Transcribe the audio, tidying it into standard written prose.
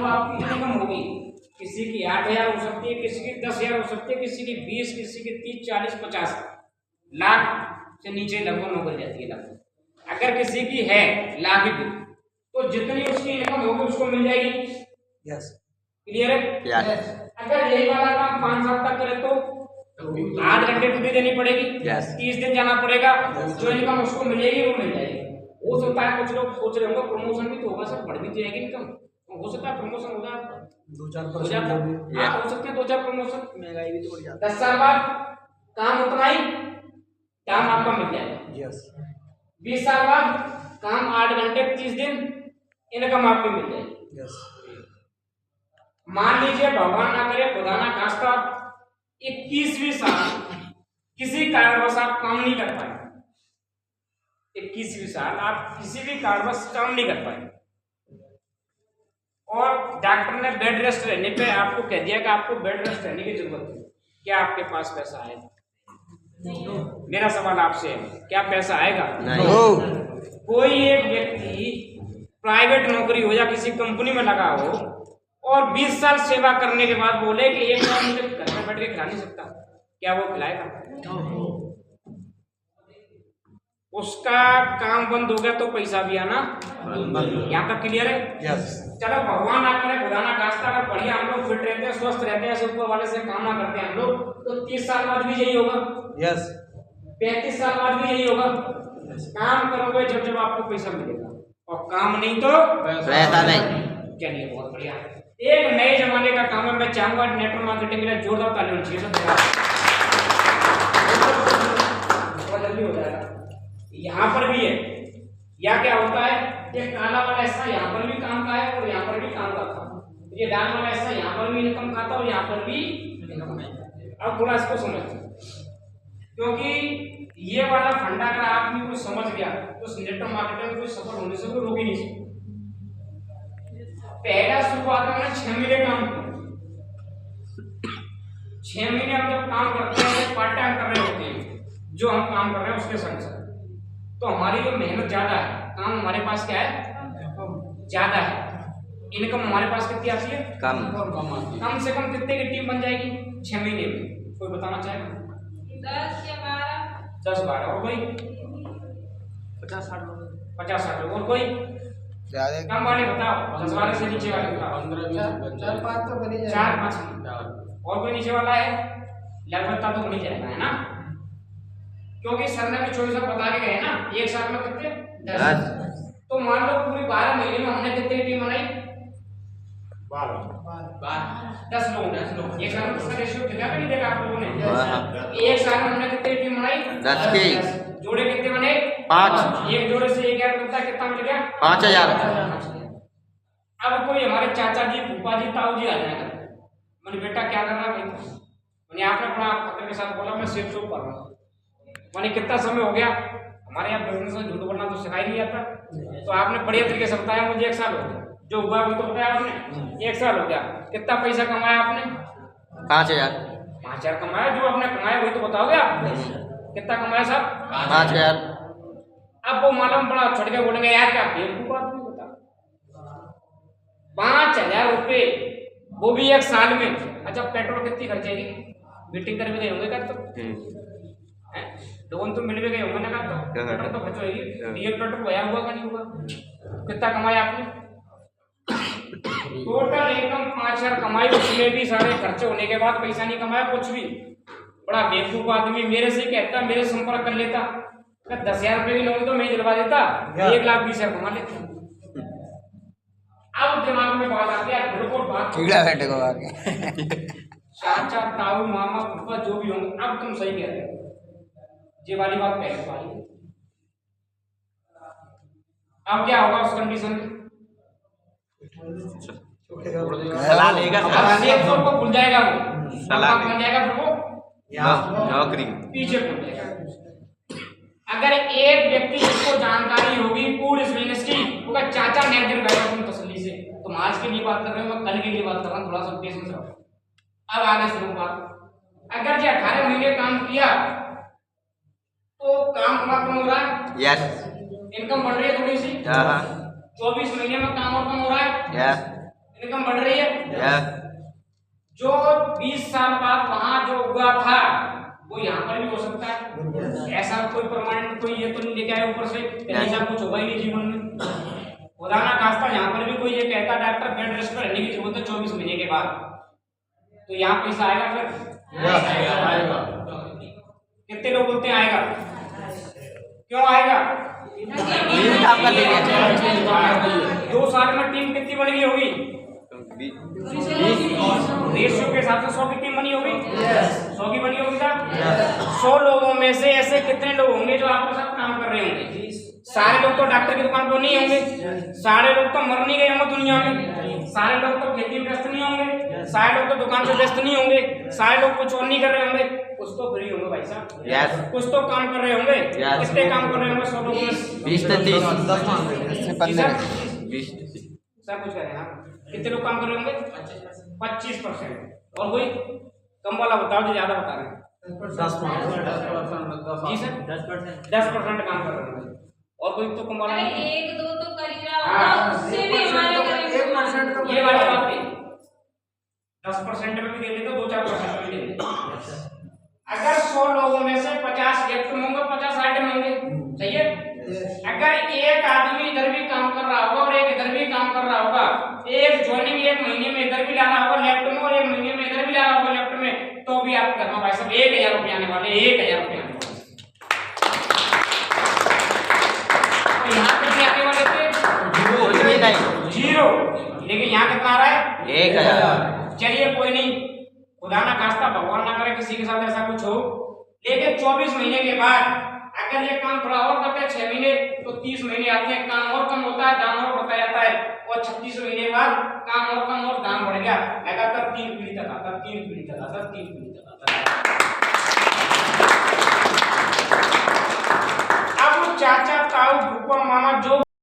लो आपकी इनकम होगी, किसी की 8,000 हो सकती है, किसी की 10,000 हो सकती है, किसी की 20, किसी की 30, 40, 50 लाख से नीचे लगभग नौकरी जाती है लगभग। अगर किसी की है लाख भी, तो जितनी उसकी इनकम होगी उसको मिल जाएगी। यस क्लियर है? अगर यही वाला काम 5 साल तक करे तो 8 घंटे ड्यूटी देनी पड़ेगी, 30 दिन जाना पड़ेगा, जो इनकम उसको मिलेगी वो मिल जाएगी। हो सकता है कुछ लोग सोच रहे होंगे प्रमोशन भी तो होगा सर, बढ़ भी तो जाएगी इनकम, हो सकता है प्रमोशन हो जाए 2-4%, हाँ हो सकते हैं 2-4 प्रमोशन, महंगाई भी तो बढ़ जाती 10 साल बाद काम उतना ही काम आपका मिल जाएगा। यस 20 साल बाद काम 8 घंटे 30 दिन इनकम आपकी मिल जाएगी। यस मान लीजिए भगवान ना करे, खुदा ना खास्ता 21वीं साल किसी कारणवश आप काम नहीं कर पाए, 21वीं साल आप किसी भी कारणवश काम नहीं कर पाए और डॉक्टर ने बेड रेस्ट रहने पे आपको कह दिया कि आपको बेड रेस्ट रहने की जरूरत है, क्या आपके पास पैसा आएगा? मेरा सवाल आपसे है, क्या पैसा आएगा? नहीं। कोई एक व्यक्ति प्राइवेट नौकरी हो या किसी कंपनी में लगा हो और 20 साल सेवा करने के बाद बोले कि एक बार मुझे घर में बैठ के खिला नहीं सकता, क्या वो खिलाएगा? उसका काम बंद हो गया तो पैसा भी आना, यहाँ तक क्लियर है? यस चलो भगवान ना करे, खुदा ना खास्ता, अगर बढ़िया हम लोग फिट रहते हैं, स्वस्थ रहते हैं, ऊपर वाले से काम ना करते हैं हम लोग, तो 30 साल बाद भी यही होगा, यस 35 साल बाद भी यही होगा। काम करोगे जब जब आपको पैसा मिलेगा, और काम नहीं तो पैसा नहीं। चलिए बहुत बढ़िया, एक नए जमाने का काम है। मैं चाहूंगा नेटवर्क मार्केटिंग के लिए जोरदार ताली होनी चाहिए सब। जल्दी हो जाएगा। यहाँ पर भी है, या क्या होता है, ये काला वाला हिस्सा यहाँ पर भी काम का है और यहाँ पर भी काम का था, ये लाल वाला हिस्सा यहाँ पर भी इनकम खाता है और यहाँ पर भी इनकम है। अब थोड़ा इसको समझते, क्योंकि ये वाला फंडा अगर आदमी को समझ गया तो नेटवर्क मार्केटिंग में कोई सफल होने से कोई रोक ही नहीं सकता। पहला शुरुआत में 6 महीने काम किया, 6 महीने हम जब काम करते हैं पार्ट टाइम कर रहे होते हैं, जो हम काम कर रहे हैं उसके संग संग, तो हमारी जो मेहनत ज्यादा है, काम हमारे पास क्या है ज्यादा है, इनकम हमारे पास कितनी आती है कम से कम कितने की टीम बन जाएगी 6 महीने में? कोई बताना चाहेगा? 10 या 12। 10-12 और कोई? 50-60 लोग। और कोई कम वाले बताओ, 10 वाले से नीचे वाले बताओ। 4-5 तो बनी 4-5 और कोई नीचे वाला है? लगभग तो बनी जाएगा, है ना? क्योंकि सर ने भी 24 बता के गए ना, एक साल में कितने 10। तो मान लो पूरी 12 महीने में हमने कितनी टीम बनाई? 10 लोग। एक साल में उसका रेशियो देखा कि नहीं देखा आप लोगों ने? एक साल में हमने कितनी टीम बनाई? 10 की। जोड़े कितने बने? 5। एक जोड़े से 1,000 मिलता है, कितना मिल गया? 5,000। अब कोई हमारे चाचा जी, फूफा जी, ताऊ जी आ जाएगा, मैंने बेटा क्या कर रहा है? मैंने आपने अपना खतरे के साथ बोला मैं सेफ शॉप कर रहा हूँ। मैंने कितना समय हो गया? हमारे यहाँ बिजनेस में झूठ बोलना तो सिखाई नहीं आता, तो आपने बढ़िया तरीके से बताया, मुझे 1 साल हो गया, जो हुआ वो तो बताया आपने, 1 साल हो गया। कितना पैसा कमाया आपने? 5,000। 5,000 कमाया, जो आपने कमाया वही तो बताओगे आप। कितना कमाया साहब? 5,000। अब वो मालूम बड़ा छड़ के बोलेंगे यार क्या बेवकूफ आदमी बता, 5,000 रुपये वो भी 1 साल में। अच्छा पेट्रोल कितनी खर्चेगी? मीटिंग कर भी गए होंगे कर तो लोन तो मिल भी गए होंगे ना, तो पेट्रोल तो खर्च होगी, डीजल पेट्रोल होया हुआ का नहीं हुआ? कितना कमाया आपने? टोटल इनकम 5,000 कमाई, उसमें भी सारे खर्चे होने के बाद पैसा नहीं कमाया कुछ भी। बड़ा बेवकूफ आदमी मेरे से कहता, मेरे संपर्क कर लेता, 10,000 रुपये की नौकरी तो मैं दिलवा देता, 1,20,000 कमा लेता। अब दिमाग में बात आती है, बिल्कुल बात बैठे को आगे चाचा, ताऊ, मामा, फूफा जो भी होंगे, अब तुम सही कह रहे हो, ये वाली बात पहले वाली। अब क्या होगा उस कंडीशन में? सलाह लेगा, को भूल जाएगा वो, सलाह बन जाएगा, फिर वो नौकरी पीछे भूल जाएगा। अगर एक व्यक्ति जिसको जानकारी होगी पूरी बिजनेस की, वो चाचा नेक दिन बैठा तुम तसल्ली से, तुम आज के लिए बात कर रहे हो, मैं कल के लिए बात कर रहा हूँ, थोड़ा सा पेशेंस रखो। अब आगे शुरू बात। अगर जो 18 महीने काम किया तो काम थोड़ा कम हो रहा है, यस। इनकम बढ़ रही है थोड़ी सी, 24 महीने में काम और कम हो रहा है, यस। इनकम बढ़ रही है। यस जो 20 साल बाद वहां जो हुआ था वो यहाँ पर भी हो सकता है। ऐसा कोई परमानेंट कोई ये तो नहीं लेके आया ऊपर से ऐसा कुछ होगा ही नहीं जीवन में। खुदा ना खास्ता यहाँ पर भी कोई ये कहता डॉक्टर बेड रेस्ट पर रहने की जरूरत है 24 महीने के बाद, तो यहाँ पैसा आएगा फिर? कितने लोग बोलते हैं आएगा? क्यों आएगा? काम कर लेंगे। 2 साल में टीम कितनी बन गई होगी? रेशियो के हिसाब से 100 की टीम बनी होगी। 100 की बनी होगी साहब। 100 लोगों में से ऐसे कितने लोग होंगे जो आपके साथ काम कर रहे होंगे? सारे लोग तो डॉक्टर की दुकान पर नहीं होंगे, सारे लोग तो मर नहीं गए होंगे दुनिया में, सारे लोग तो खेती में व्यस्त नहीं होंगे, सारे लोग तो दुकान पे व्यस्त नहीं होंगे, सारे लोग कुछ और नहीं कर रहे होंगे, कुछ तो फ्री होंगे भाई साहब। यस कुछ तो काम कर रहे होंगे। Yes. कितने काम कर रहे होंगे 100 लोगों में? 20 से 30 20 सब कुछ कह रहे हैं आप। कितने लोग काम कर रहे होंगे? 25%। और कोई कम वाला बताओ जो ज्यादा बता रहे हैं। 10% जी सर 10% काम कर रहे होंगे। और कोई तो कम वाला अरे नहीं? 1-2 तो कर ही रहा होगा, उससे भी हमारे करेंगे। ये वाली बात नहीं। 10% में भी दे देते 2-4% में भी दे देते। अगर 100 लोगों में से 50 लेफ्ट में होंगे 50 राइट में होंगे, सही है? अगर एक आदमी इधर भी काम कर रहा होगा और एक इधर भी काम कर रहा होगा, एक ज्वाइनिंग 1 महीने में इधर भी लाना होगा लेफ्ट में और 1 महीने में इधर भी लाना होगा लेफ्ट में, तो भी आपके घर में भाई साहब 1000 रुपये आने वाले, 1000 रुपये आने वाले। तो यहाँ पे भी आने वाले थे जीरो, लेकिन यहाँ कितना आ रहा है? 1000। चलिए कोई नहीं, खुदा ना खास्ता भगवान ना करे किसी के साथ ऐसा कुछ हो, लेकिन 24 महीने के बाद अगर ये काम थोड़ा और करते हैं 6 महीने तो 30 महीने आते हैं, काम और कम होता है, दाम और बढ़ता जाता है, और 36 महीने बाद काम और कम और दाम बढ़ गया, लगातार 3 पीढ़ी तक आता, 3 पीढ़ी तक आता, 3 पीढ़ी तक आता। अब चाचा ताऊ फूफा मामा जो